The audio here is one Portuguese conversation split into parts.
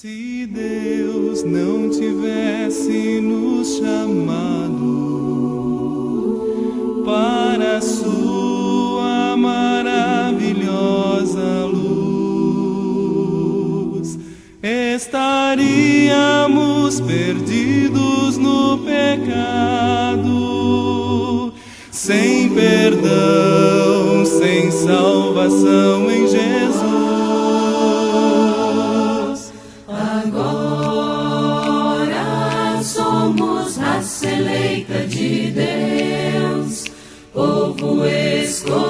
Se Deus não tivesse nos chamado para a sua maravilhosa luz, estaríamos perdidos no pecado, sem perdão, sem salvação em Jesus. Agora somos raça eleita de Deus, povo escolhido,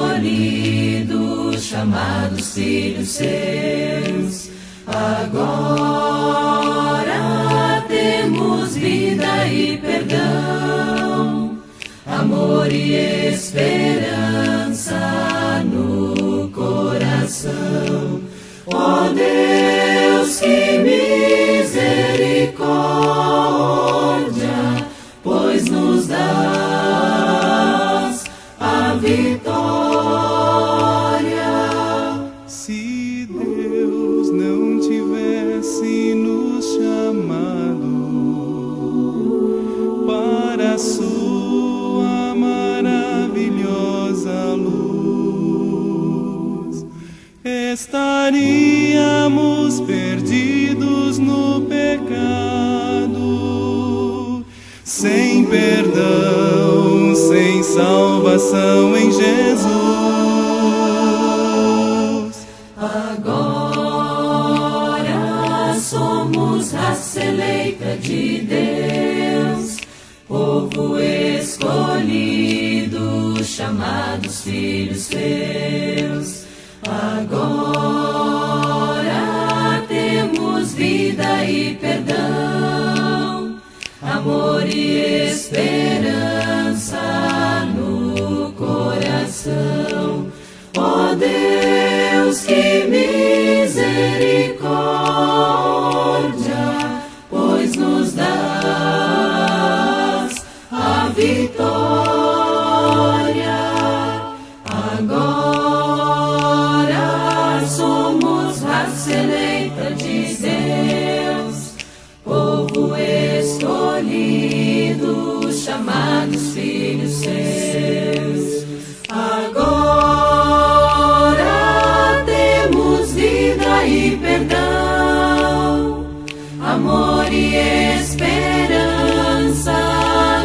chamados filhos seus. Agora temos vida e perdão, amor e esperança no coração. Ó Deus, que misericórdia, pois nos dás a vitória. Se Deus não tivesse nos chamado para a sua maravilhosa luz, estaríamos perdidos no pecado, sem perdão, sem salvação em Jesus. Agora somos raça eleita de Deus, povo escolhido, chamados filhos seus. Agora temos vida e perdão, amor e esperança no coração. Ó Deus, que misericórdia, pois nos dás a vitória. Agora somos raça eleita de Deus, povo escolhido, chamados filhos seus. Agora temos vida e perdão, amor e esperança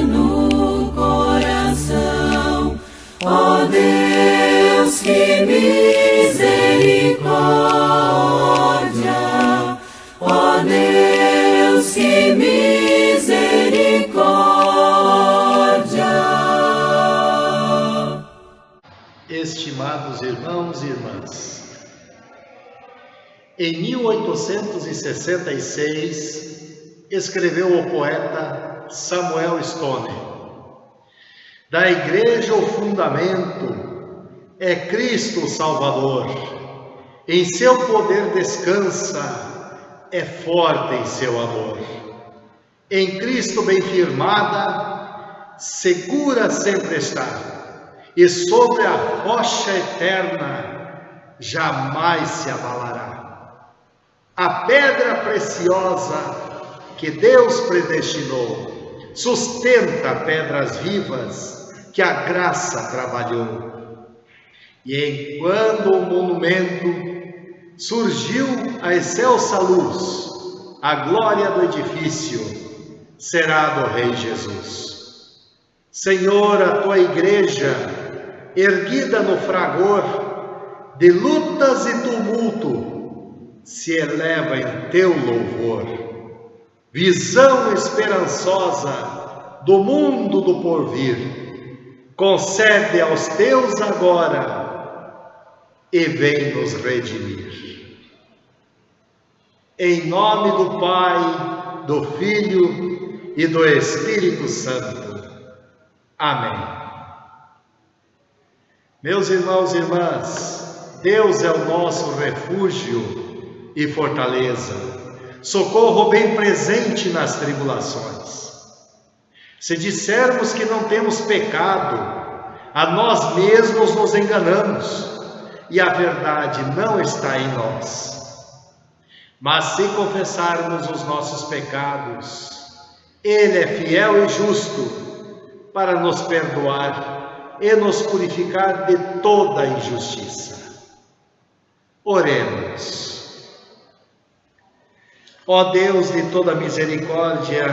no coração. Ó Deus, que misericórdia, ó Deus, que misericórdia. Estimados irmãos e irmãs, em 1866 escreveu o poeta Samuel Stone: da Igreja o fundamento é Cristo o Salvador, em seu poder descansa, é forte em seu amor. Em Cristo bem firmada, segura sempre está, e sobre a rocha eterna jamais se abalará. A pedra preciosa que Deus predestinou sustenta pedras vivas que a graça trabalhou. E enquanto o monumento surgiu a excelsa luz, a glória do edifício será do Rei Jesus. Senhor, a tua igreja, erguida no fragor de lutas e tumulto, se eleva em teu louvor. Visão esperançosa do mundo do porvir, concede aos teus agora e vem nos redimir. Em nome do Pai, do Filho e do Espírito Santo. Amém. Meus irmãos e irmãs, Deus é o nosso refúgio e fortaleza, socorro bem presente nas tribulações. Se dissermos que não temos pecado, a nós mesmos nos enganamos e a verdade não está em nós. Mas se confessarmos os nossos pecados, Ele é fiel e justo para nos perdoar e nos purificar de toda injustiça. Oremos. Ó Deus de toda misericórdia,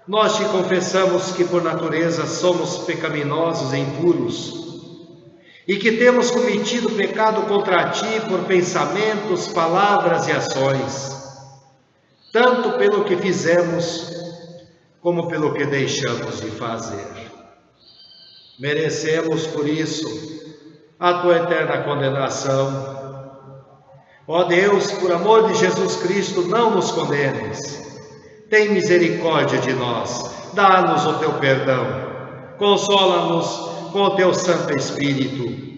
nós te confessamos que por natureza somos pecaminosos e impuros, e que temos cometido pecado contra ti por pensamentos, palavras e ações, tanto pelo que fizemos, como pelo que deixamos de fazer. Merecemos, por isso, a tua eterna condenação. Ó Deus, por amor de Jesus Cristo, não nos condenes. Tem misericórdia de nós, dá-nos o teu perdão, consola-nos com o teu Santo Espírito.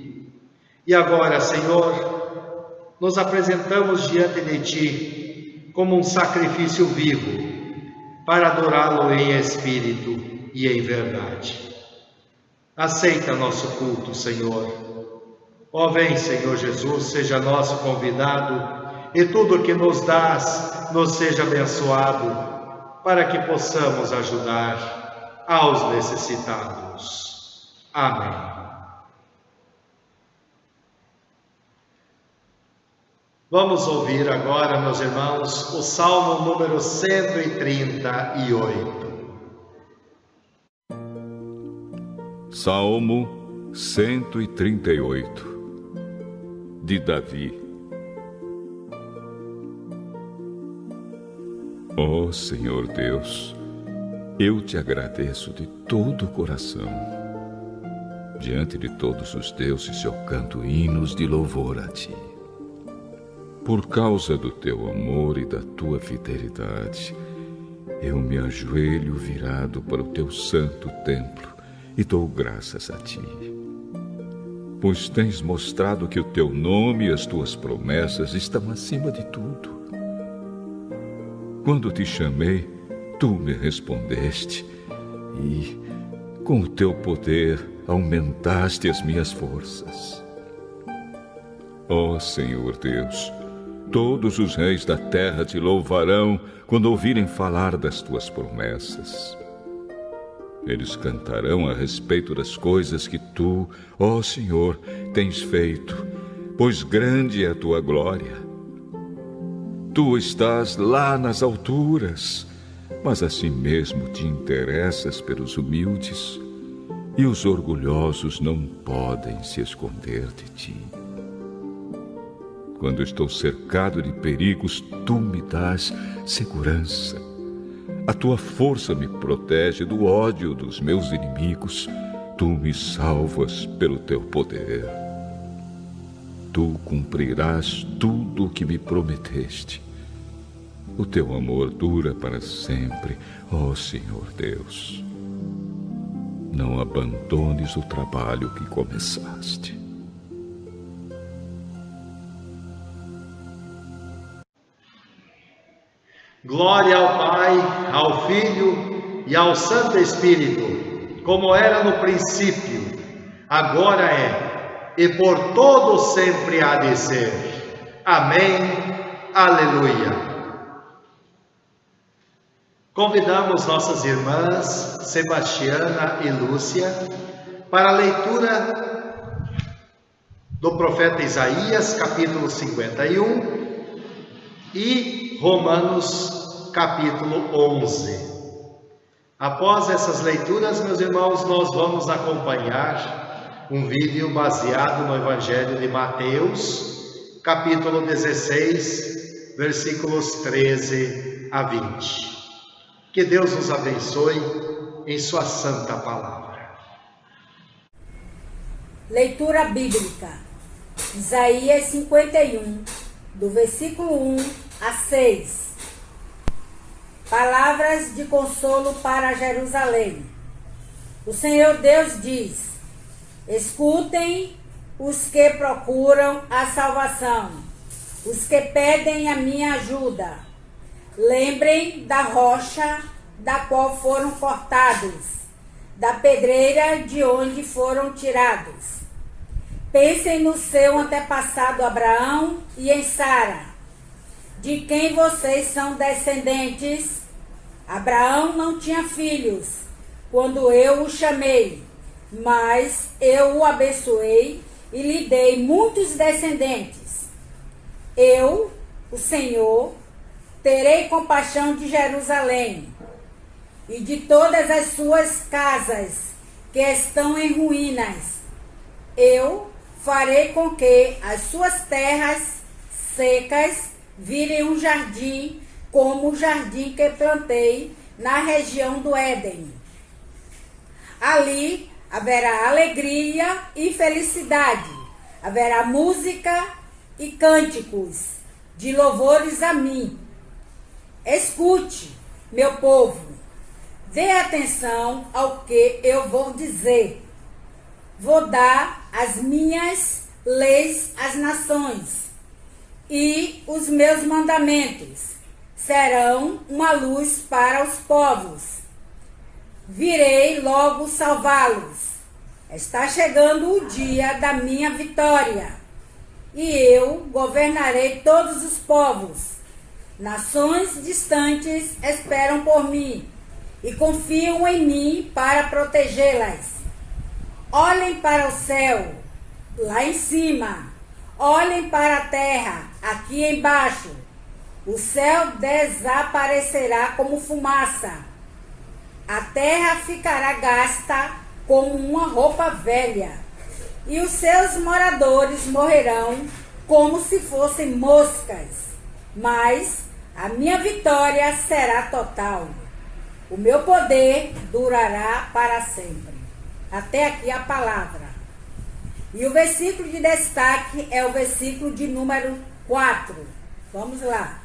E agora, Senhor, nos apresentamos diante de ti como um sacrifício vivo, para adorá-lo em espírito e em verdade. Aceita nosso culto, Senhor. Ó, vem, Senhor Jesus, seja nosso convidado, e tudo que nos dás nos seja abençoado, para que possamos ajudar aos necessitados. Amém. Vamos ouvir agora, meus irmãos, o Salmo número 138. Salmo 138, de Davi. Ó Senhor Deus, eu te agradeço de todo o coração. Diante de todos os deuses eu canto hinos de louvor a ti. Por causa do teu amor e da tua fidelidade, eu me ajoelho virado para o teu santo templo e dou graças a ti. Pois tens mostrado que o teu nome e as tuas promessas estão acima de tudo. Quando te chamei, tu me respondeste e, com o teu poder, aumentaste as minhas forças. Ó Senhor Deus, todos os reis da terra te louvarão quando ouvirem falar das tuas promessas. Eles cantarão a respeito das coisas que tu, ó Senhor, tens feito, pois grande é a tua glória. Tu estás lá nas alturas, mas a si mesmo te interessas pelos humildes, e os orgulhosos não podem se esconder de ti. Quando estou cercado de perigos, tu me dás segurança. A tua força me protege do ódio dos meus inimigos. Tu me salvas pelo teu poder. Tu cumprirás tudo o que me prometeste. O teu amor dura para sempre, ó Senhor Deus. Não abandones o trabalho que começaste. Glória ao Pai, ao Filho e ao Santo Espírito, como era no princípio, agora é, e por todo sempre há de ser. Amém. Aleluia. Convidamos nossas irmãs Sebastiana e Lúcia para a leitura do profeta Isaías, capítulo 51, e Romanos, capítulo 11. Após essas leituras, meus irmãos, nós vamos acompanhar um vídeo baseado no Evangelho de Mateus, capítulo 16, versículos 13 a 20. Que Deus nos abençoe em sua santa palavra. Leitura bíblica. Isaías 51, do versículo 1 a 6. Palavras de consolo para Jerusalém. O Senhor Deus diz: escutem os que procuram a salvação, os que pedem a minha ajuda. Lembrem da rocha da qual foram cortados, da pedreira de onde foram tirados. Pensem no seu antepassado Abraão e em Sara, de quem vocês são descendentes. Abraão não tinha filhos quando eu o chamei, mas eu o abençoei e lhe dei muitos descendentes. Eu, o Senhor, terei compaixão de Jerusalém e de todas as suas casas que estão em ruínas. Eu farei com que as suas terras secas virem um jardim, como o jardim que plantei na região do Éden. Ali haverá alegria e felicidade, haverá música e cânticos de louvores a mim. Escute, meu povo, dê atenção ao que eu vou dizer. Vou dar as minhas leis às nações, e os meus mandamentos serão uma luz para os povos. Virei logo salvá-los. Está chegando o dia da minha vitória, e eu governarei todos os povos. Nações distantes esperam por mim e confiam em mim para protegê-las. Olhem para o céu, lá em cima. Olhem para a terra, aqui embaixo. O céu desaparecerá como fumaça. A terra ficará gasta como uma roupa velha. E os seus moradores morrerão como se fossem moscas. Mas a minha vitória será total. O meu poder durará para sempre. Até aqui a palavra. E o versículo de destaque é o versículo de número 4. Vamos lá.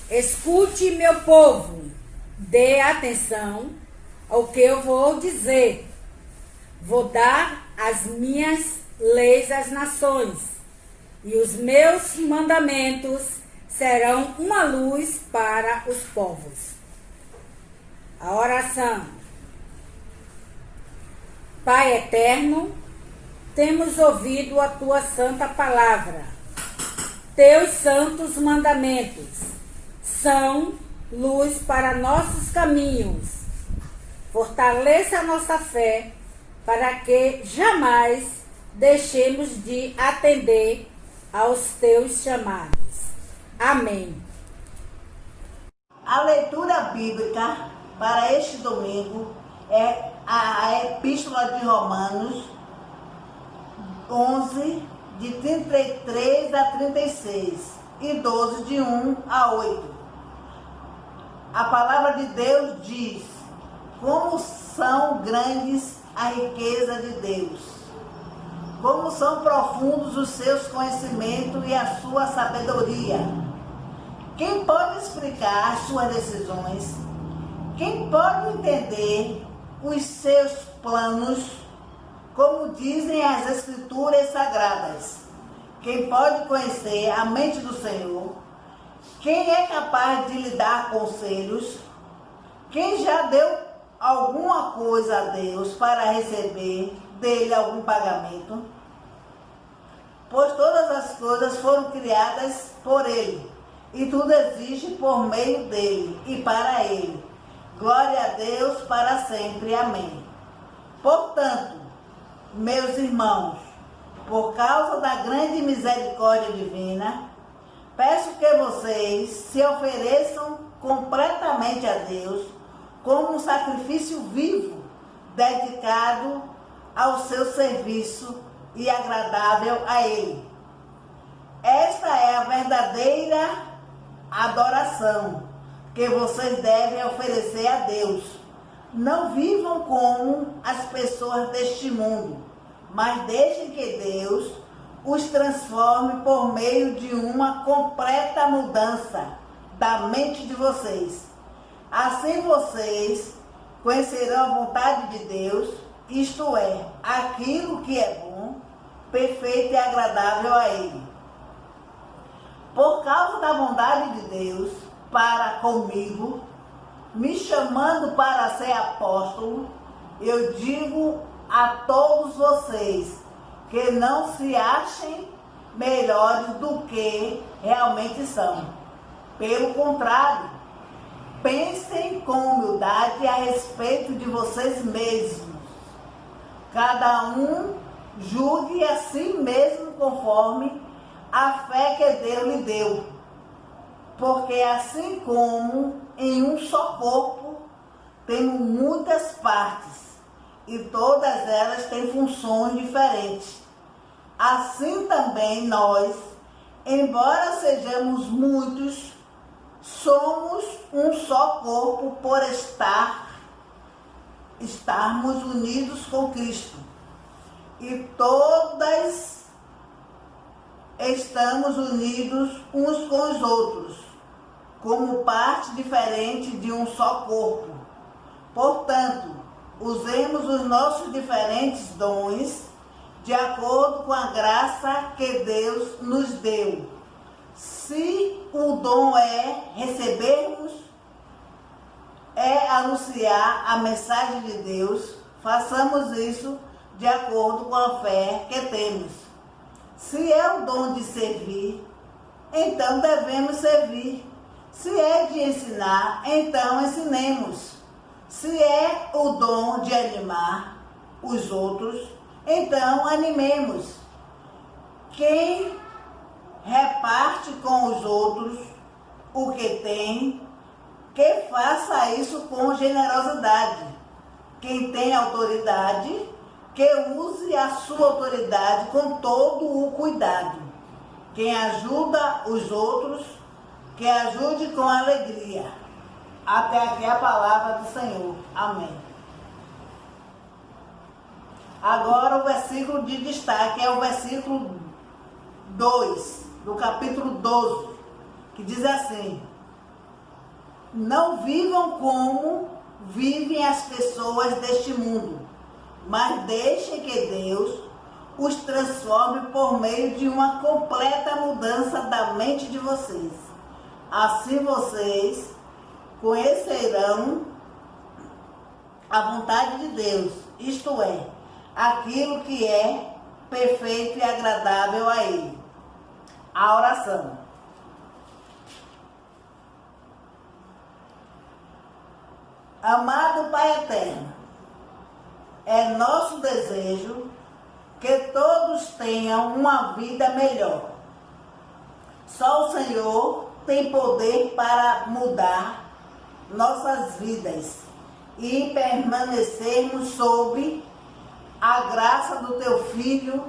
Escute, meu povo, dê atenção ao que eu vou dizer. Vou dar as minhas leis às nações, e os meus mandamentos serão uma luz para os povos. A oração. Pai eterno, temos ouvido a tua santa palavra. Teus santos mandamentos são luz para nossos caminhos. Fortaleça a nossa fé para que jamais deixemos de atender aos teus chamados. Amém. A leitura bíblica para este domingo é a Epístola de Romanos 11, de 33 a 36 e 12, de 1 a 8. A palavra de Deus diz: como são grandes a riqueza de Deus, como são profundos os seus conhecimentos e a sua sabedoria. Quem pode explicar as suas decisões? Quem pode entender os seus planos? Como dizem as Escrituras Sagradas, quem pode conhecer a mente do Senhor? Quem é capaz de lhe dar conselhos? Quem já deu alguma coisa a Deus para receber dele algum pagamento? Pois todas as coisas foram criadas por ele, e tudo existe por meio dele e para ele. Glória a Deus para sempre. Amém. Portanto, meus irmãos, por causa da grande misericórdia divina, peço que vocês se ofereçam completamente a Deus como um sacrifício vivo, dedicado ao seu serviço e agradável a Ele. Esta é a verdadeira adoração que vocês devem oferecer a Deus. Não vivam como as pessoas deste mundo, mas deixem que Deus os transforme por meio de uma completa mudança da mente de vocês. Assim vocês conhecerão a vontade de Deus, isto é, aquilo que é bom, perfeito e agradável a Ele. Por causa da bondade de Deus para comigo, me chamando para ser apóstolo, eu digo a todos vocês que não se achem melhores do que realmente são. Pelo contrário, pensem com humildade a respeito de vocês mesmos. Cada um julgue a si mesmo conforme a fé que Deus lhe deu. Porque assim como em um só corpo temos muitas partes, e todas elas têm funções diferentes, assim também nós, embora sejamos muitos, somos um só corpo por estarmos unidos com Cristo. E todas estamos unidos uns com os outros, como parte diferente de um só corpo. Portanto, usemos os nossos diferentes dons de acordo com a graça que Deus nos deu. Se o dom é recebermos, é anunciar a mensagem de Deus, façamos isso de acordo com a fé que temos. Se é o dom de servir, então devemos servir. Se é de ensinar, então ensinemos. Se é o dom de animar os outros, então animemos. Quem reparte com os outros o que tem, que faça isso com generosidade. Quem tem autoridade, que use a sua autoridade com todo o cuidado. Quem ajuda os outros, que ajude com alegria. Até aqui a palavra do Senhor. Amém. Agora o versículo de destaque é o versículo 2, do capítulo 12, que diz assim: não vivam como vivem as pessoas deste mundo, mas deixem que Deus os transforme por meio de uma completa mudança da mente de vocês. Assim vocês conhecerão a vontade de Deus, isto é, aquilo que é perfeito e agradável a Ele. A oração. Amado Pai Eterno, é nosso desejo que todos tenham uma vida melhor. Só o Senhor tem poder para mudar nossas vidas e permanecermos sob a graça do Teu Filho,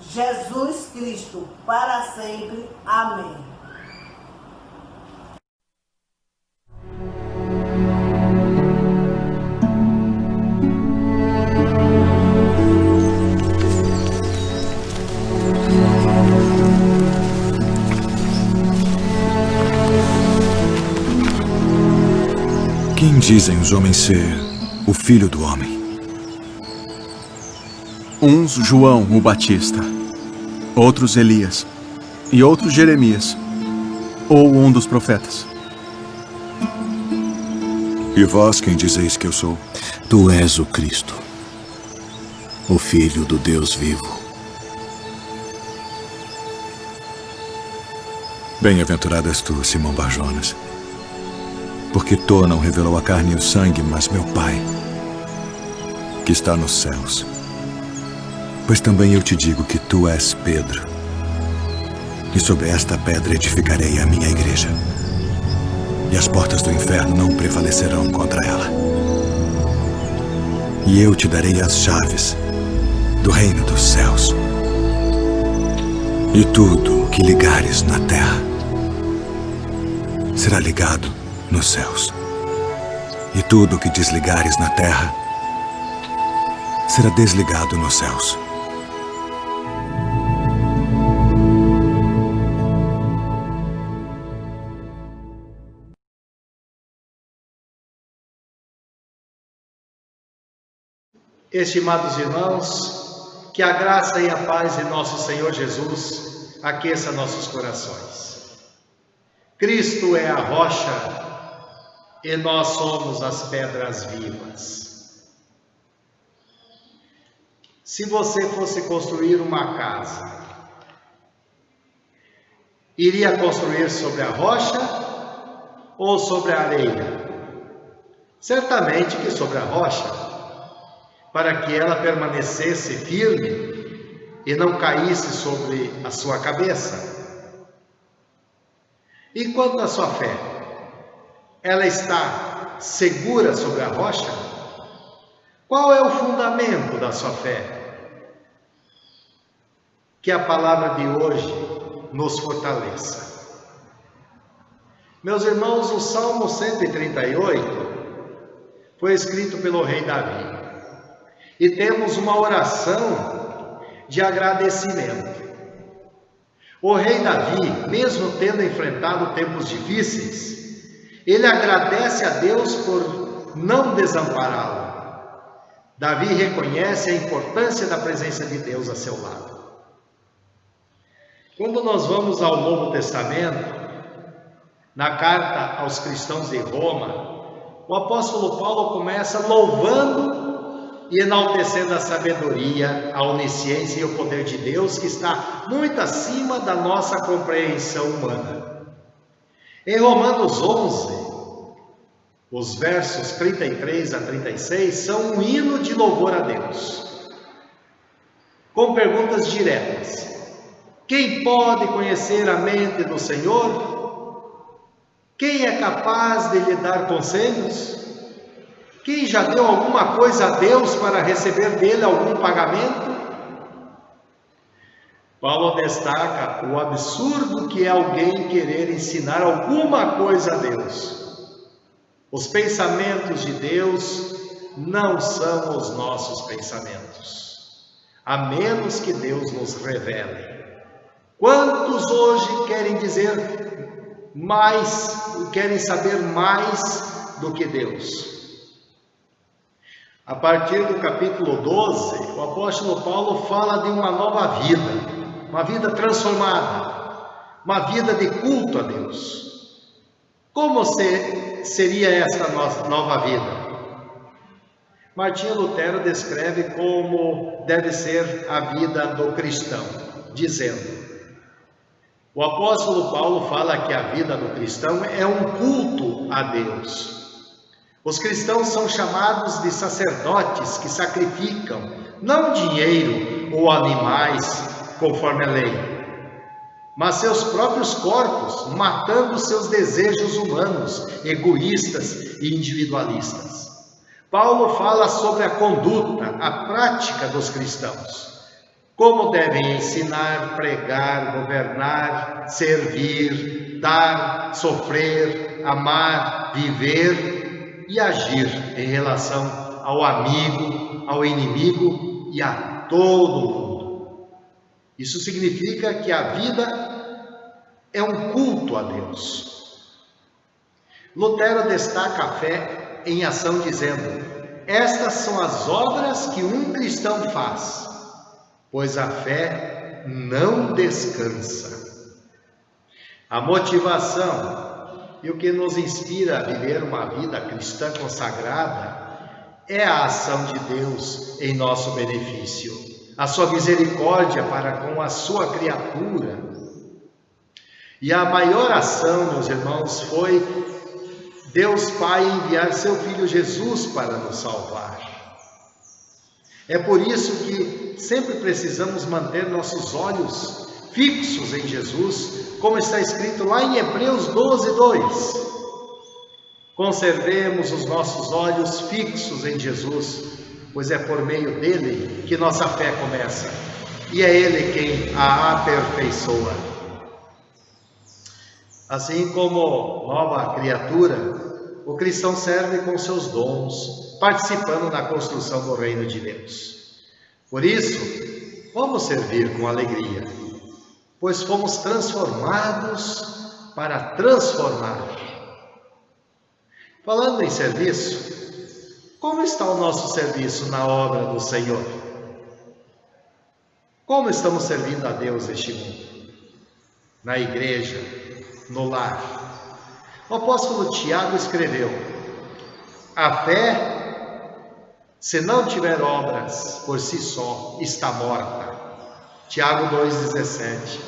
Jesus Cristo, para sempre. Amém. Quem dizem os homens ser o Filho do Homem? Uns João o Batista, outros Elias, e outros Jeremias, ou um dos profetas. E vós quem dizeis que eu sou? Tu és o Cristo, o Filho do Deus vivo. Bem-aventurado és tu, Simão Bar-Jonas, porque tu não revelou a carne e o sangue, mas meu Pai, que está nos céus. Pois também eu te digo que tu és Pedro, e sobre esta pedra edificarei a minha igreja, e as portas do inferno não prevalecerão contra ela. E eu te darei as chaves do reino dos céus. E tudo o que ligares na terra será ligado nos céus. E tudo o que desligares na terra será desligado nos céus. Estimados irmãos, que a graça e a paz de nosso Senhor Jesus aqueça nossos corações. Cristo é a rocha e nós somos as pedras vivas. Se você fosse construir uma casa, iria construir sobre a rocha ou sobre a areia? Certamente que sobre a rocha, para que ela permanecesse firme e não caísse sobre a sua cabeça. E quanto à sua fé, ela está segura sobre a rocha? Qual é o fundamento da sua fé? Que a palavra de hoje nos fortaleça. Meus irmãos, o Salmo 138 foi escrito pelo rei Davi. E temos uma oração de agradecimento. O rei Davi, mesmo tendo enfrentado tempos difíceis, ele agradece a Deus por não desampará-lo. Davi reconhece a importância da presença de Deus a seu lado. Quando nós vamos ao Novo Testamento, na carta aos cristãos de Roma, o apóstolo Paulo começa louvando e enaltecendo a sabedoria, a onisciência e o poder de Deus, que está muito acima da nossa compreensão humana. Em Romanos 11, os versos 33 a 36 são um hino de louvor a Deus, com perguntas diretas. Quem pode conhecer a mente do Senhor? Quem é capaz de lhe dar conselhos? Quem já deu alguma coisa a Deus para receber dele algum pagamento? Paulo destaca o absurdo que é alguém querer ensinar alguma coisa a Deus. Os pensamentos de Deus não são os nossos pensamentos, a menos que Deus nos revele. Quantos hoje querem dizer mais, querem saber mais do que Deus? A partir do capítulo 12, o apóstolo Paulo fala de uma nova vida, uma vida transformada, uma vida de culto a Deus. Como seria esta nova vida? Martinho Lutero descreve como deve ser a vida do cristão, dizendo: o apóstolo Paulo fala que a vida do cristão é um culto a Deus. Os cristãos são chamados de sacerdotes que sacrificam, não dinheiro ou animais, conforme a lei, mas seus próprios corpos, matando seus desejos humanos, egoístas e individualistas. Paulo fala sobre a conduta, a prática dos cristãos. Como devem ensinar, pregar, governar, servir, dar, sofrer, amar, viver e agir em relação ao amigo, ao inimigo e a todo mundo. Isso significa que a vida é um culto a Deus. Lutero destaca a fé em ação dizendo: estas são as obras que um cristão faz, pois a fé não descansa. A motivação e o que nos inspira a viver uma vida cristã consagrada é a ação de Deus em nosso benefício, a sua misericórdia para com a sua criatura. E a maior ação, meus irmãos, foi Deus Pai enviar seu Filho Jesus para nos salvar. É por isso que sempre precisamos manter nossos olhos fixos em Jesus, como está escrito lá em Hebreus 12:2. Conservemos os nossos olhos fixos em Jesus, pois é por meio dele que nossa fé começa, e é ele quem a aperfeiçoa. Assim como nova criatura, o cristão serve com seus dons, participando da construção do reino de Deus. Por isso, vamos servir com alegria, pois fomos transformados para transformar. Falando em serviço, como está o nosso serviço na obra do Senhor? Como estamos servindo a Deus neste mundo? Na igreja, no lar. O apóstolo Tiago escreveu: a fé, se não tiver obras, por si só está morta. Tiago 2,17.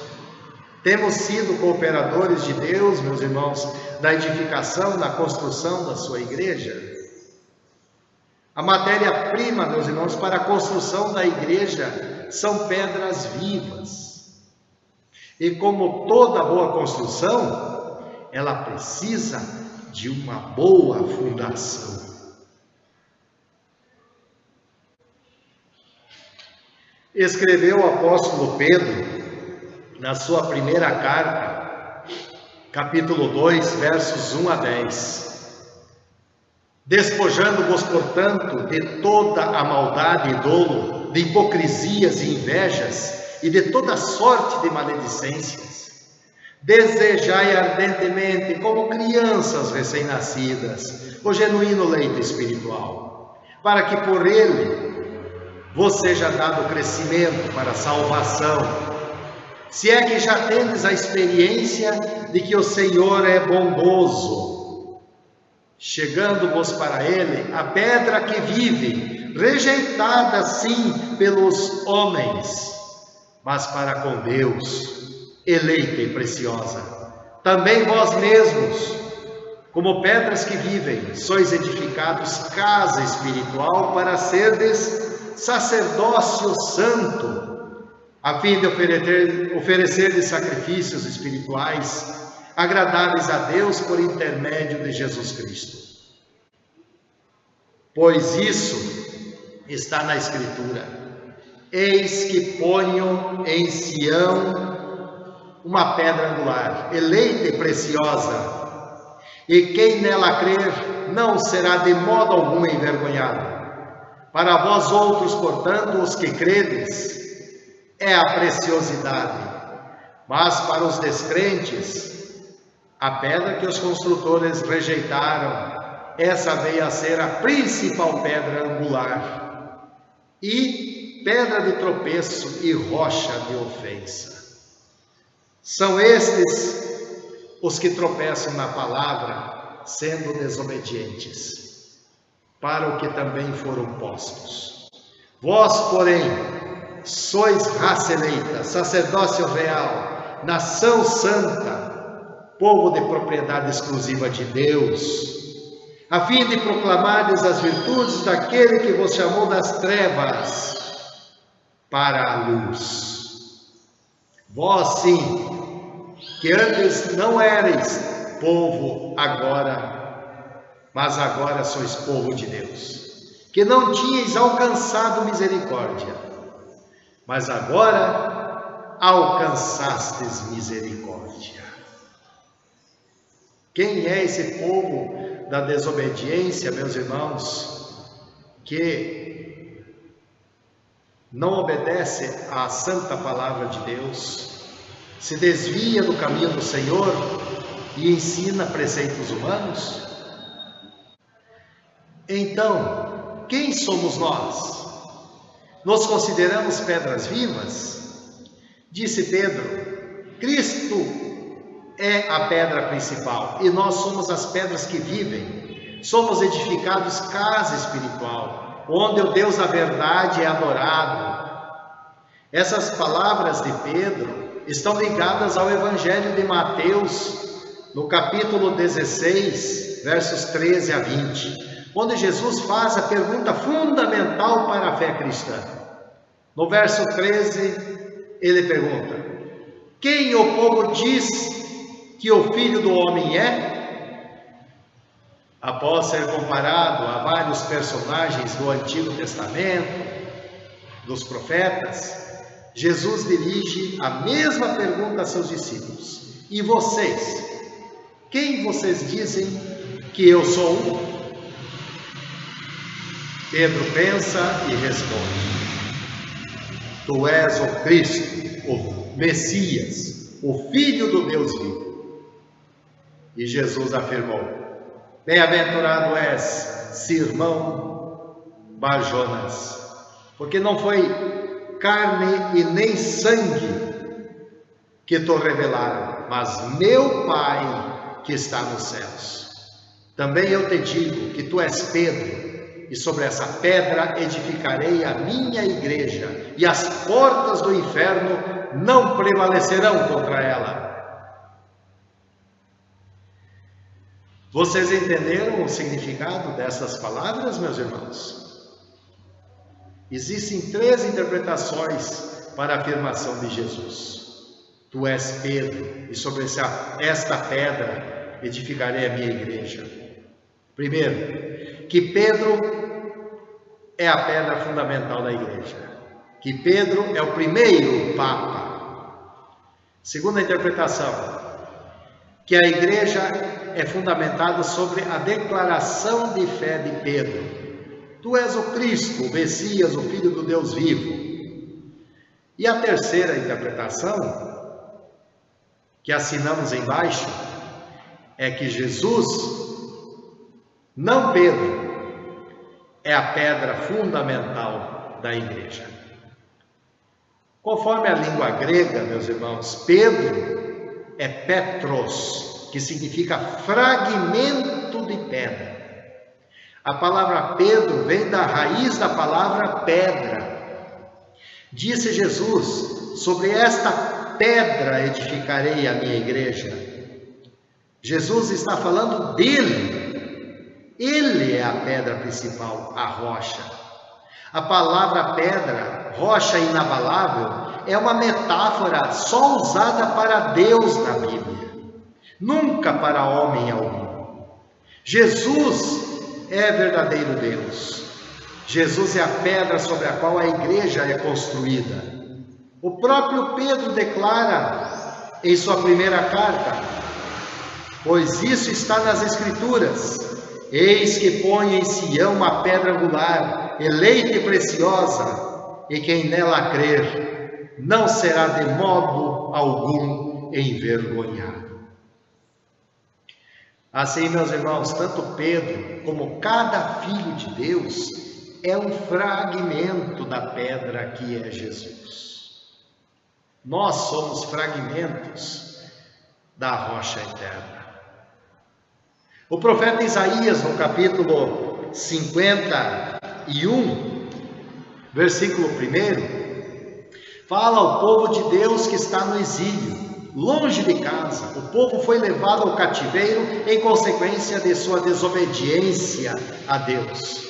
Temos sido cooperadores de Deus, meus irmãos, na edificação, na construção da sua igreja. A matéria-prima, meus irmãos, para a construção da igreja são pedras vivas. E como toda boa construção, ela precisa de uma boa fundação. Escreveu o apóstolo Pedro, na sua primeira carta, capítulo 2, versos 1 a 10. Despojando-vos, portanto, de toda a maldade e dolo, de hipocrisias e invejas, e de toda sorte de maledicências, desejai ardentemente, como crianças recém-nascidas, o genuíno leite espiritual, para que por ele vos seja dado crescimento para a salvação, se é que já tendes a experiência de que o Senhor é bondoso, chegando-vos para ele a pedra que vive, rejeitada sim pelos homens, mas para com Deus, eleita e preciosa. Também vós mesmos, como pedras que vivem, sois edificados casa espiritual para serdes sacerdócio santo, a fim de oferecer sacrifícios espirituais agradáveis a Deus por intermédio de Jesus Cristo. Pois isso está na Escritura: eis que ponho em Sião uma pedra angular, eleita e preciosa, e quem nela crer não será de modo algum envergonhado. Para vós outros, portanto, os que credes, é a preciosidade, mas para os descrentes, a pedra que os construtores rejeitaram, essa veio a ser a principal pedra angular, e pedra de tropeço e rocha de ofensa. São estes os que tropeçam na palavra, sendo desobedientes, para o que também foram postos. Vós, porém, sois raça eleita, sacerdócio real, nação santa, povo de propriedade exclusiva de Deus, a fim de proclamardes as virtudes daquele que vos chamou das trevas para a luz. Vós sim, que antes não erais povo mas agora sois povo de Deus, que não tinhais alcançado misericórdia, mas agora alcançastes misericórdia. Quem é esse povo da desobediência, meus irmãos, que não obedece à santa palavra de Deus, se desvia do caminho do Senhor e ensina preceitos humanos? Então, quem somos nós? Nos consideramos pedras vivas? Disse Pedro: Cristo é a pedra principal e nós somos as pedras que vivem. Somos edificados casa espiritual, onde o Deus da verdade é adorado. Essas palavras de Pedro estão ligadas ao Evangelho de Mateus, no capítulo 16, versos 13 a 20. Onde Jesus faz a pergunta fundamental para a fé cristã. No verso 13, ele pergunta: quem o povo diz que o Filho do Homem é? Após ser comparado a vários personagens do Antigo Testamento, dos profetas, Jesus dirige a mesma pergunta a seus discípulos: e vocês? Quem vocês dizem que eu sou? Pedro pensa e responde: tu és o Cristo, o Messias, o Filho do Deus vivo. E Jesus afirmou: bem-aventurado és, Simão Barjonas, porque não foi carne e nem sangue que te revelaram, mas meu Pai que está nos céus. Também eu te digo que tu és Pedro, e sobre essa pedra edificarei a minha igreja, e as portas do inferno não prevalecerão contra ela. Vocês entenderam o significado dessas palavras, meus irmãos? Existem 3 interpretações para a afirmação de Jesus. Tu és Pedro, e sobre esta pedra edificarei a minha igreja. Primeiro, que Pedro é a pedra fundamental da igreja. Que Pedro é o primeiro Papa. Segunda interpretação, que a igreja é fundamentada sobre a declaração de fé de Pedro. Tu és o Cristo, o Messias, o Filho do Deus vivo. E a terceira interpretação, que assinamos embaixo, é que Jesus, não Pedro, é a pedra fundamental da igreja. Conforme a língua grega, meus irmãos, Pedro é Petros, que significa fragmento de pedra. A palavra Pedro vem da raiz da palavra pedra. Disse Jesus, sobre esta pedra edificarei a minha igreja. Jesus está falando dele. Ele é a pedra principal, a rocha. A palavra pedra, rocha inabalável, é uma metáfora só usada para Deus na Bíblia, nunca para homem algum. Jesus é verdadeiro Deus. Jesus é a pedra sobre a qual a igreja é construída. O próprio Pedro declara em sua primeira carta: pois isso está nas Escrituras, eis que põe em Sião uma pedra angular, eleita e preciosa, e quem nela crer não será de modo algum envergonhado. Assim, meus irmãos, tanto Pedro como cada filho de Deus é um fragmento da pedra que é Jesus. Nós somos fragmentos da rocha eterna. O profeta Isaías, no capítulo 51, versículo 1, fala ao povo de Deus que está no exílio, longe de casa. O povo foi levado ao cativeiro em consequência de sua desobediência a Deus.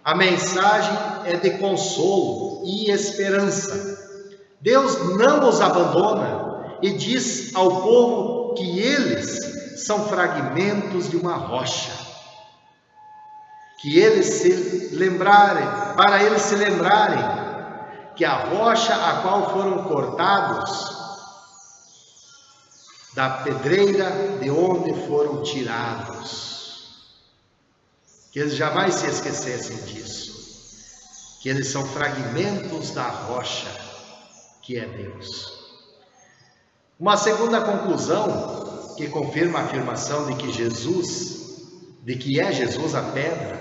A mensagem é de consolo e esperança. Deus não os abandona e diz ao povo que eles são fragmentos de uma rocha. Que eles se lembrarem, para eles se lembrarem que a rocha a qual foram cortados da pedreira de onde foram tirados. Que eles jamais se esquecessem disso. Que eles são fragmentos da rocha que é Deus. Uma segunda conclusão que confirma a afirmação de que é Jesus a pedra,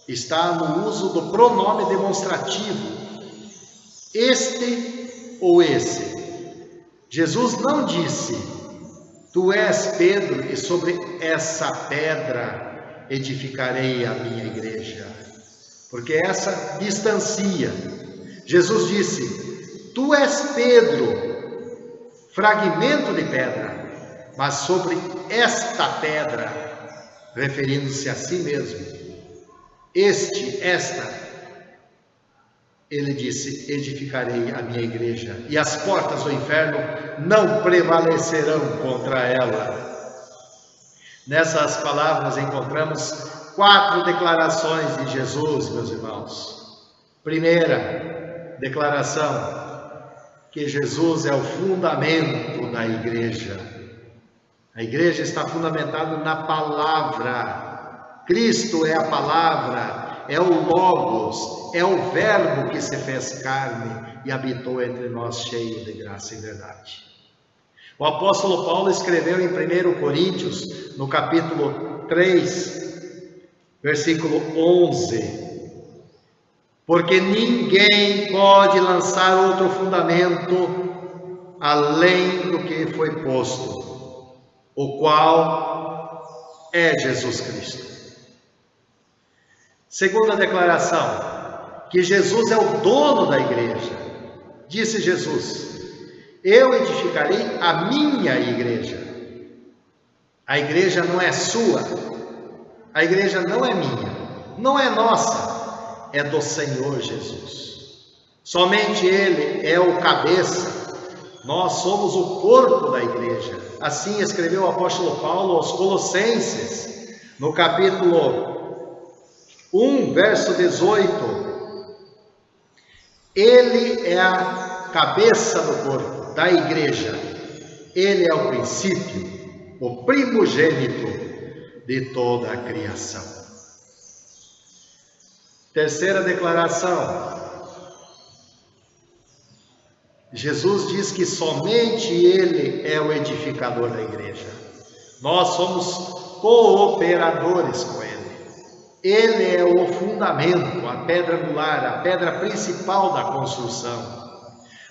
está no uso do pronome demonstrativo, este ou esse. Jesus não disse, tu és Pedro e sobre essa pedra edificarei a minha igreja, porque essa distancia. Jesus disse, tu és Pedro, fragmento de pedra, mas sobre esta pedra, referindo-se a si mesmo, ele disse, edificarei a minha igreja, e as portas do inferno não prevalecerão contra ela. Nessas palavras encontramos 4 declarações de Jesus, meus irmãos. Primeira declaração, que Jesus é o fundamento da igreja. A igreja está fundamentada na palavra. Cristo é a palavra, é o Logos, é o Verbo que se fez carne e habitou entre nós cheio de graça e verdade. O apóstolo Paulo escreveu em 1 Coríntios, no capítulo 3, versículo 11, porque ninguém pode lançar outro fundamento além do que foi posto, o qual é Jesus Cristo. Segunda declaração, que Jesus é o dono da igreja. Disse Jesus, Eu edificarei a minha igreja. A igreja não é sua, a igreja não é minha, não é nossa, é do Senhor Jesus. Somente Ele é o cabeça, nós somos o corpo da igreja. Assim escreveu o apóstolo Paulo aos Colossenses, no capítulo 1, verso 18. Ele é a cabeça do corpo, da igreja. Ele é o princípio, o primogênito de toda a criação. Terceira declaração. Jesus diz que somente Ele é o edificador da igreja. Nós somos cooperadores com Ele. Ele é o fundamento, a pedra angular, a pedra principal da construção.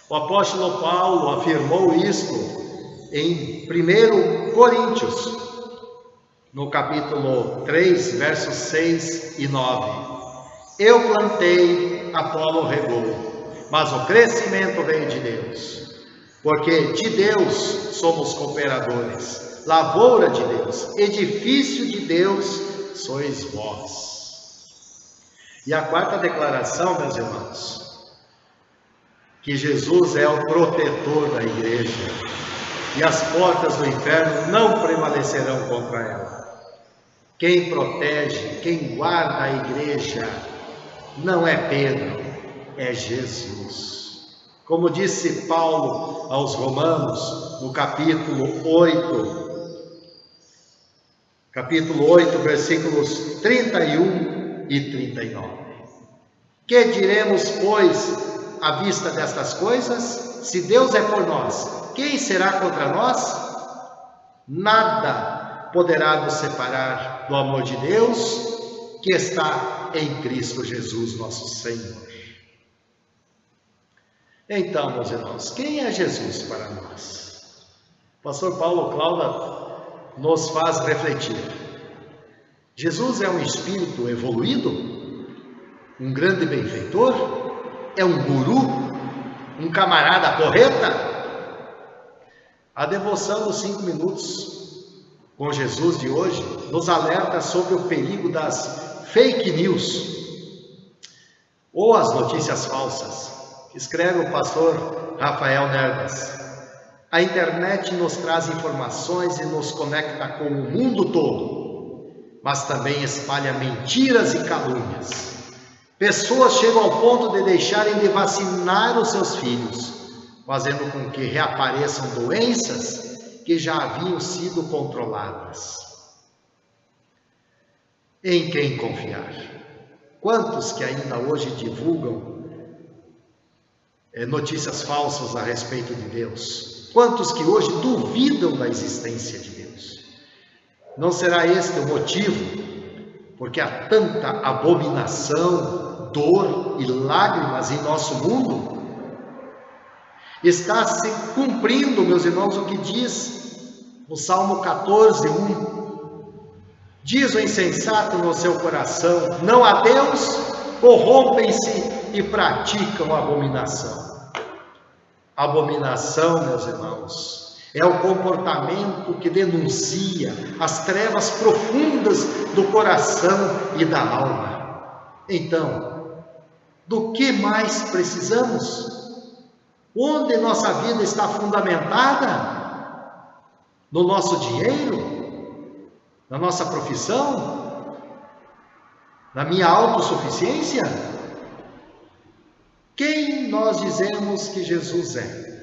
O apóstolo Paulo afirmou isto em 1 Coríntios, no capítulo 3, versos 6 e 9. Eu plantei, Apolo regou, mas o crescimento veio de Deus, porque de Deus somos cooperadores, lavoura de Deus, edifício de Deus sois vós. E a quarta declaração, meus irmãos, que Jesus é o protetor da igreja, e as portas do inferno não prevalecerão contra ela. Quem protege, quem guarda a igreja, não é Pedro, é Jesus. Como disse Paulo aos Romanos, no capítulo 8, versículos 31 e 39. Que diremos, pois, à vista destas coisas? Se Deus é por nós, quem será contra nós? Nada poderá nos separar do amor de Deus que está em Cristo Jesus, nosso Senhor. Então, meus irmãos, quem é Jesus para nós? O pastor Paulo Cláudio nos faz refletir. Jesus é um espírito evoluído? Um grande benfeitor? É um guru? Um camarada porreta? A devoção dos 5 minutos com Jesus de hoje nos alerta sobre o perigo das fake news ou as notícias falsas. Escreve o pastor Rafael Nervas. A internet nos traz informações e nos conecta com o mundo todo, mas também espalha mentiras e calúnias. Pessoas chegam ao ponto de deixarem de vacinar os seus filhos, fazendo com que reapareçam doenças que já haviam sido controladas. Em quem confiar? Quantos que ainda hoje divulgam notícias falsas a respeito de Deus? Quantos que hoje duvidam da existência de Deus? Não será este o motivo porque há tanta abominação, dor e lágrimas em nosso mundo? Está se cumprindo, meus irmãos, o que diz no Salmo 14:1. Diz o insensato no seu coração: não há Deus, corrompem-se e praticam abominação. Abominação, meus irmãos, é o comportamento que denuncia as trevas profundas do coração e da alma. Então, do que mais precisamos? Onde nossa vida está fundamentada? No nosso dinheiro? Na nossa profissão? Na minha autossuficiência? Quem nós dizemos que Jesus é?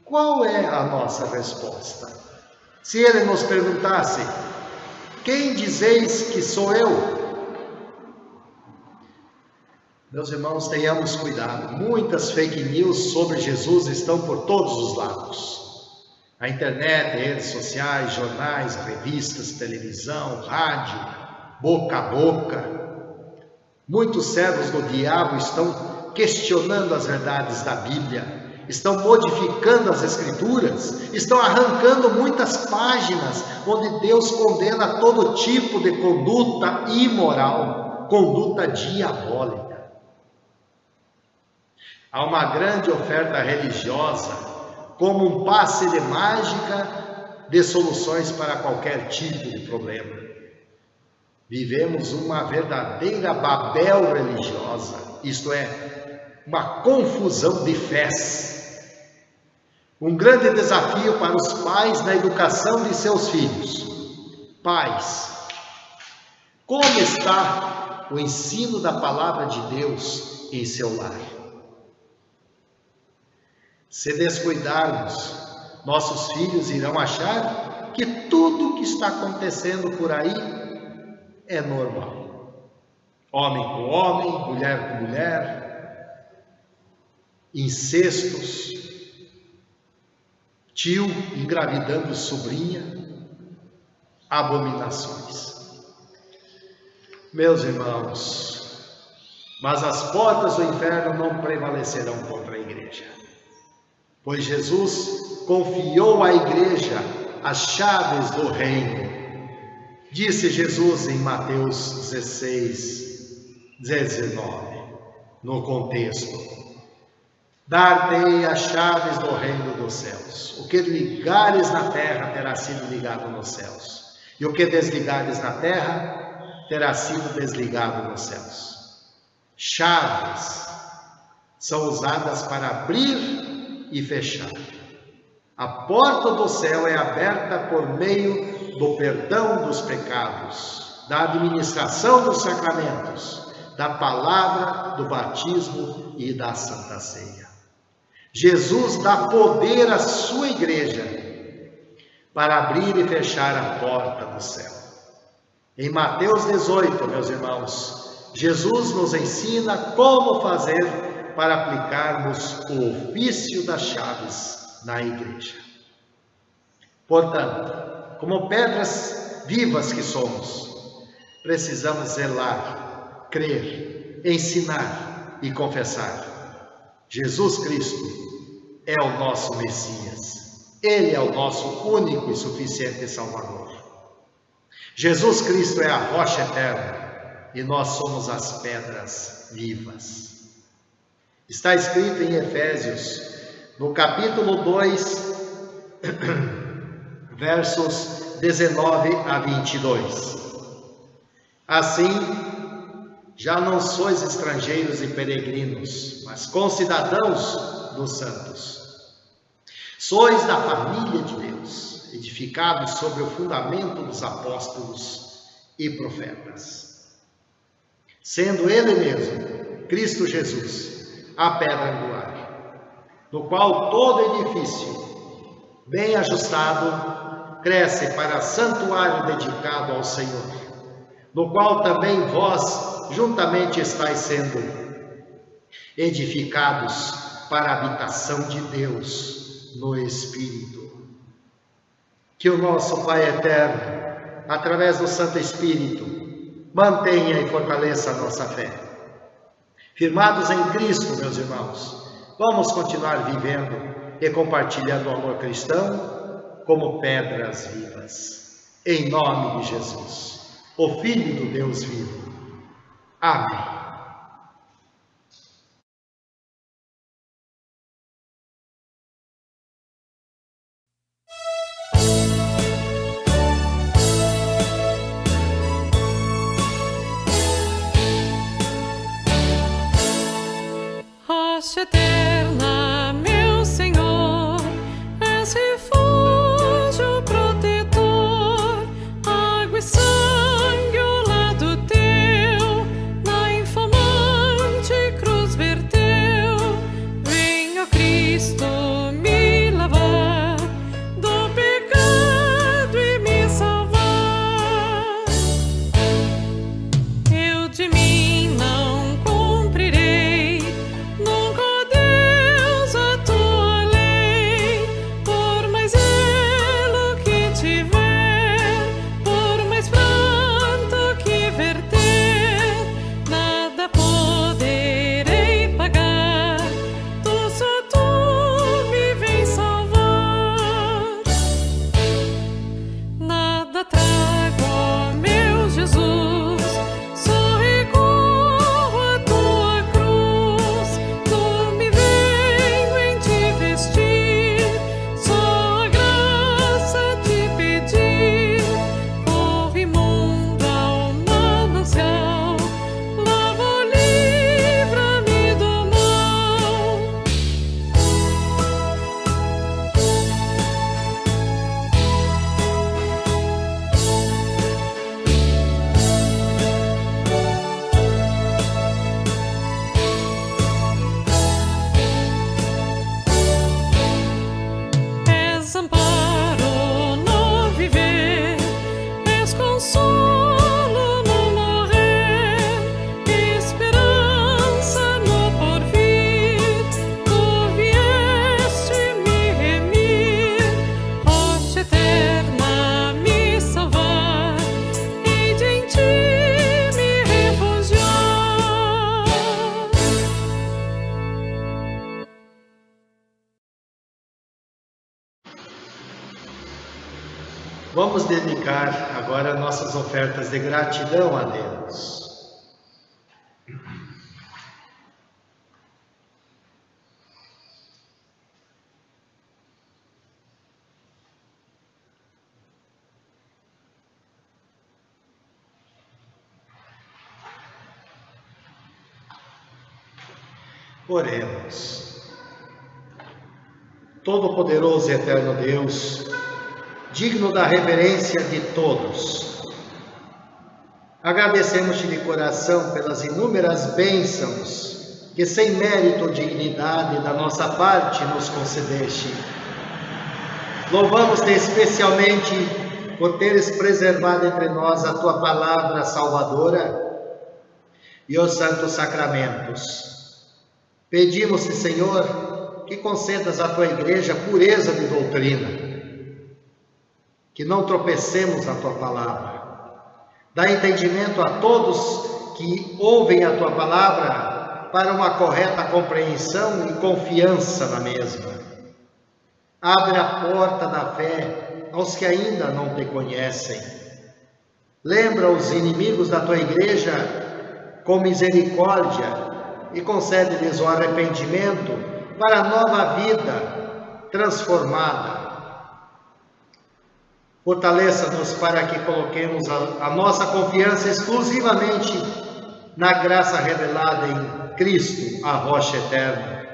Qual é a nossa resposta? Se ele nos perguntasse: quem dizeis que sou eu? Meus irmãos, tenhamos cuidado. Muitas fake news sobre Jesus estão por todos os lados. A internet, redes sociais, jornais, revistas, televisão, rádio, boca a boca. Muitos servos do diabo estão questionando as verdades da Bíblia, estão modificando as Escrituras, estão arrancando muitas páginas onde Deus condena todo tipo de conduta imoral, conduta diabólica. Há uma grande oferta religiosa como um passe de mágica de soluções para qualquer tipo de problema. Vivemos uma verdadeira Babel religiosa, isto é, uma confusão de fés. Um grande desafio para os pais na educação de seus filhos. Pais, como está o ensino da palavra de Deus em seu lar? Se descuidarmos, nossos filhos irão achar que tudo o que está acontecendo por aí é normal. Homem com homem, mulher com mulher, incestos, tio engravidando sobrinha, abominações. Meus irmãos, mas as portas do inferno não prevalecerão contra a igreja, pois Jesus confiou à igreja as chaves do reino. Disse Jesus em Mateus 16:19, no contexto: dar-te-ei as chaves do reino dos céus. O que ligares na terra terá sido ligado nos céus, e o que desligares na terra terá sido desligado nos céus. Chaves são usadas para abrir e fechar. A porta do céu é aberta por meio do perdão dos pecados, da administração dos sacramentos, da palavra, do batismo e da Santa Ceia. Jesus dá poder à sua igreja para abrir e fechar a porta do céu. Em Mateus 18, meus irmãos, Jesus nos ensina como fazer para aplicarmos o ofício das chaves na igreja. Portanto, como pedras vivas que somos, precisamos zelar, crer, ensinar e confessar. Jesus Cristo é o nosso Messias. Ele é o nosso único e suficiente Salvador. Jesus Cristo é a rocha eterna e nós somos as pedras vivas. Está escrito em Efésios, no capítulo 2, versos 19 a 22. Assim, já não sois estrangeiros e peregrinos, mas concidadãos dos santos. Sois da família de Deus, edificados sobre o fundamento dos apóstolos e profetas. Sendo Ele mesmo, Cristo Jesus, a pedra angular, no qual todo edifício, bem ajustado, cresce para santuário dedicado ao Senhor, no qual também vós juntamente estáis sendo edificados para a habitação de Deus no Espírito. Que o nosso Pai eterno, através do Santo Espírito, mantenha e fortaleça a nossa fé. Firmados em Cristo, meus irmãos, vamos continuar vivendo e compartilhando o amor cristão como pedras vivas. Em nome de Jesus, o Filho do Deus vivo. Amém. Rocha eterna, meu Senhor, és refúgio protetor, água e sangue ao lado teu, na infamante cruz verteu. Venha Cristo me lavar do pecado e me salvar. Eu de mim não cumprirei, nunca Vamos dedicar agora nossas ofertas de gratidão a Deus. Oremos. Todo-Poderoso e Eterno Deus, digno da reverência de todos, agradecemos-te de coração pelas inúmeras bênçãos que, sem mérito ou dignidade da nossa parte, nos concedeste. Louvamos-te especialmente por teres preservado entre nós a tua palavra salvadora e os santos sacramentos. Pedimos-te, Senhor, que concedas à tua igreja pureza de doutrina, que não tropecemos na tua palavra. Dá entendimento a todos que ouvem a tua palavra para uma correta compreensão e confiança na mesma. Abre a porta da fé aos que ainda não te conhecem. Lembra os inimigos da tua igreja com misericórdia e concede-lhes o arrependimento para a nova vida transformada. Fortaleça-nos para que coloquemos a nossa confiança exclusivamente na graça revelada em Cristo, a rocha eterna,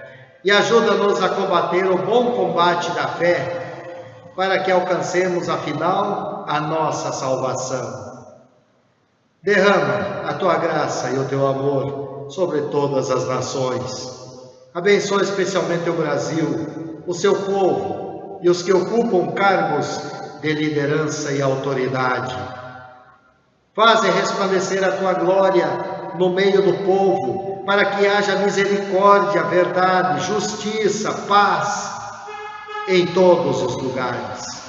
e ajuda-nos a combater o bom combate da fé, para que alcancemos, afinal, a nossa salvação. Derrama a tua graça e o teu amor sobre todas as nações. Abençoa especialmente o Brasil, o seu povo e os que ocupam cargos de liderança e autoridade. Faze resplandecer a tua glória no meio do povo, para que haja misericórdia, verdade, justiça, paz em todos os lugares.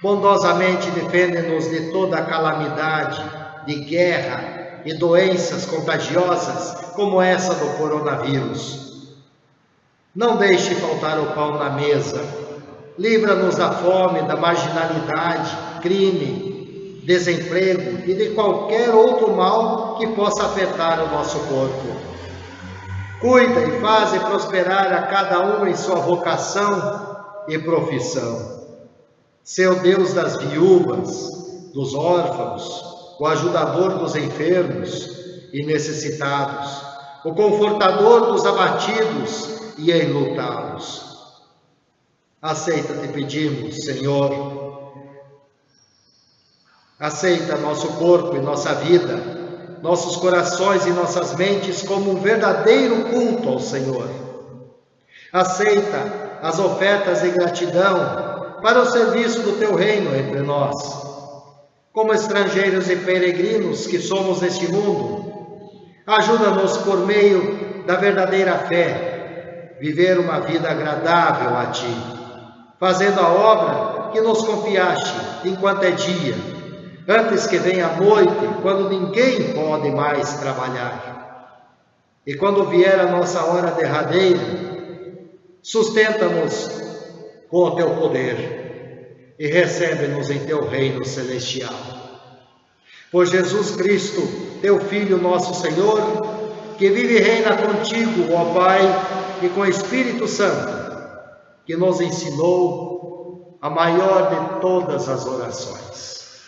Bondosamente defende-nos de toda calamidade, de guerra e doenças contagiosas como essa do coronavírus. Não deixe faltar o pão na mesa. Livra-nos da fome, da marginalidade, crime, desemprego e de qualquer outro mal que possa afetar o nosso corpo. Cuida e faze prosperar a cada um em sua vocação e profissão. Seu Deus das viúvas, dos órfãos, o ajudador dos enfermos e necessitados, o confortador dos abatidos e enlutados. Aceita, te pedimos, Senhor. Aceita nosso corpo e nossa vida, nossos corações e nossas mentes como um verdadeiro culto ao Senhor. Aceita as ofertas de gratidão para o serviço do teu reino entre nós. Como estrangeiros e peregrinos que somos neste mundo, ajuda-nos por meio da verdadeira fé, viver uma vida agradável a Ti, fazendo a obra que nos confiaste enquanto é dia, antes que venha a noite, quando ninguém pode mais trabalhar. E quando vier a nossa hora derradeira, sustenta-nos com o Teu poder e recebe-nos em Teu reino celestial. Por Jesus Cristo, Teu Filho, nosso Senhor, que vive e reina contigo, ó Pai, e com o Espírito Santo, que nos ensinou a maior de todas as orações.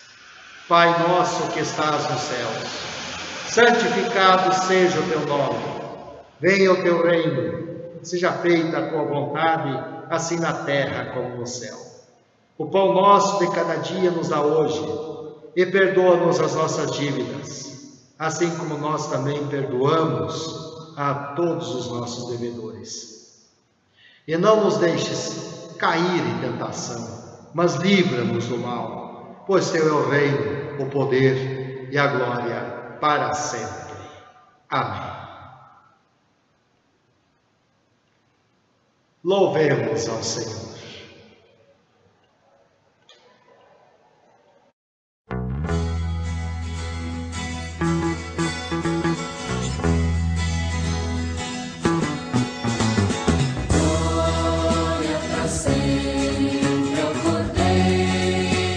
Pai nosso que estás nos céus, santificado seja o Teu nome. Venha o Teu reino, seja feita a Tua vontade, assim na terra como no céu. O pão nosso de cada dia nos dá hoje, e perdoa-nos as nossas dívidas, assim como nós também perdoamos a todos os nossos devedores. E não nos deixes cair em tentação, mas livra-nos do mal, pois Teu é o reino, o poder e a glória para sempre. Amém. Louvemos ao Senhor. Glória para sempre ao Cordeiro.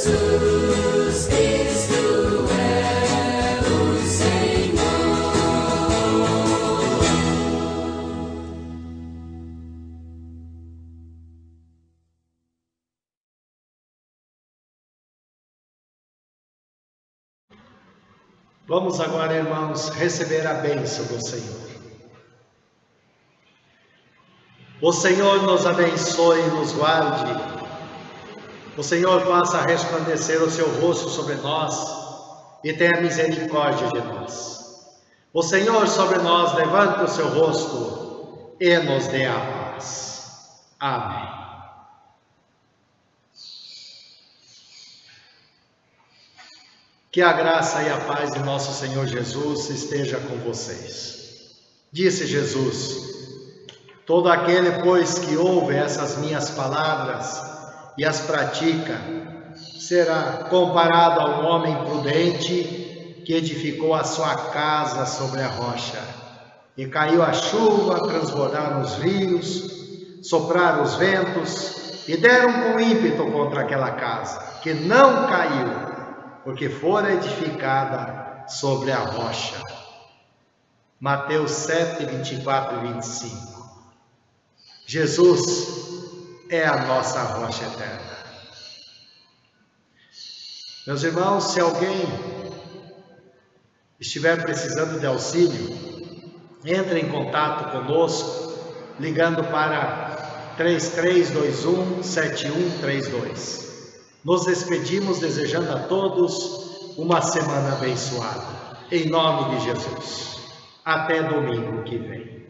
Jesus Cristo é o Senhor. Vamos agora, irmãos, receber a bênção do Senhor. O Senhor nos abençoe e nos guarde. O Senhor faça resplandecer o seu rosto sobre nós e tenha misericórdia de nós. O Senhor sobre nós levante o seu rosto e nos dê a paz. Amém. Que a graça e a paz de nosso Senhor Jesus esteja com vocês. Disse Jesus: todo aquele, pois, que ouve essas minhas palavras e as pratica, será comparado a um homem prudente que edificou a sua casa sobre a rocha. E caiu a chuva, transbordaram os rios, sopraram os ventos e deram com ímpeto contra aquela casa, que não caiu, porque fora edificada sobre a rocha. Mateus 7, 24 e 25. Jesus é a nossa rocha eterna. Meus irmãos, se alguém estiver precisando de auxílio, entre em contato conosco, ligando para 3321-7132. Nos despedimos desejando a todos uma semana abençoada. Em nome de Jesus. Até domingo que vem.